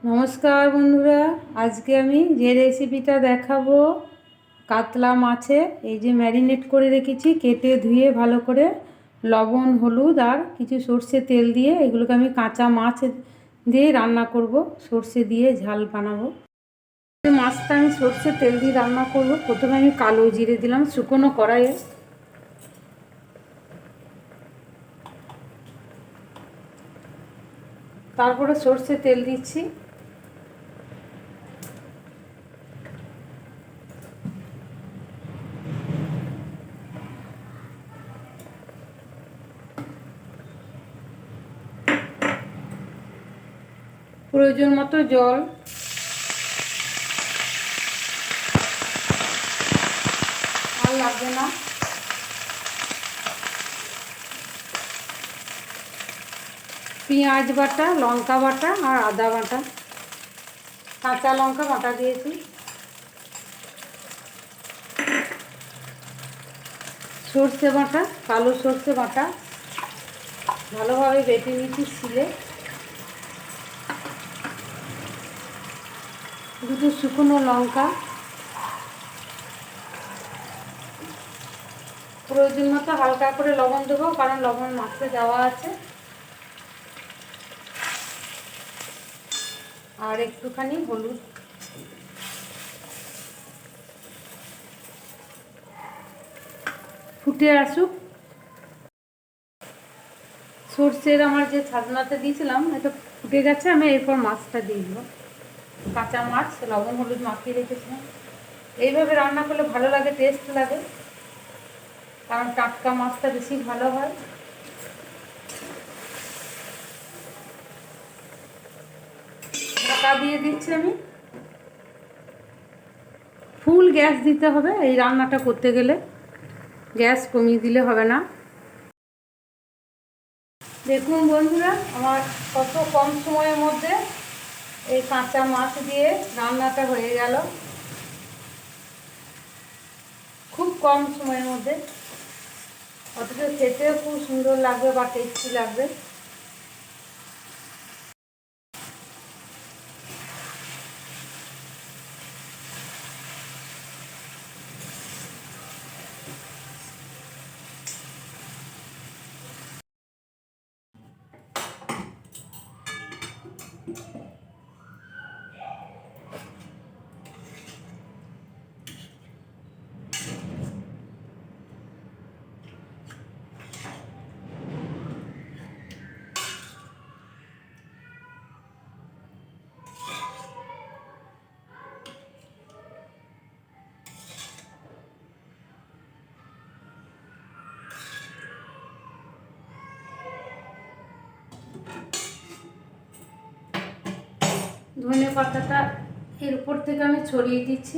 নমস্কার বন্ধুরা, আজকে আমি যে রেসিপিটা দেখাবো কাতলা মাছে এই যে ম্যারিনেট করে রেখেছি, কেটে ধুয়ে ভালো করে লবণ হলুদ আর কিছু সর্ষে তেল দিয়ে এগুলোকে আমি কাঁচা মাছ দিয়ে রান্না করব, সর্ষে দিয়ে ঝাল বানাবো। মাছটা আমি সর্ষে তেল দিয়ে রান্না করব। প্রথমে আমি কালো জিরে দিলাম শুকনো কড়াইয়ে, তারপরে সর্ষে তেল দিচ্ছি, প্রয়োজন মতো জল, আর লাগবে না। পেঁয়াজ বাটা, লঙ্কা বাটা আর আদা বাটা, কাঁচা লঙ্কা বাটা দিয়েছি, সর্ষে বাটা, কালো সর্ষে বাটা ভালোভাবে বেটে নিয়েছি শিলে, দুটো শুকনো লঙ্কা, প্রয়োজন মতো হালকা করে লবণ দেবো, কারণ লবণ মাছে দেওয়া আছে, আর একটুখানি হলুদ, ফুটে আসুক। সর্ষের আমার যে ছাদনাতে দিয়েছিলাম এটা ফুটে গেছে, আমি এরপর মাছটা দিয়ে দেবো। কাঁচা মাছ লবণ হলুদ মাখিয়ে রেখেছিলাম। এইভাবে রান্না করলে ভালো লাগে, টেস্ট লাগে, কারণ টাটকা মাছটা বেশি ভালো হয়। ঢাকা দিয়ে দিচ্ছি আমি। ফুল গ্যাস দিতে হবে এই রান্নাটা করতে গেলে, গ্যাস কমিয়ে দিলে হবে না। দেখুন বন্ধুরা, আমার কত কম সময়ের মধ্যে এই কাঁচা মাছ দিয়ে রান্নাটা হয়ে গেল, খুব কম সময়ের মধ্যে, অথচ খেতেও খুব সুন্দর লাগবে বা টেস্টি লাগবে। ধনে পাতাটা এর উপর থেকে আমি ছড়িয়ে দিচ্ছি।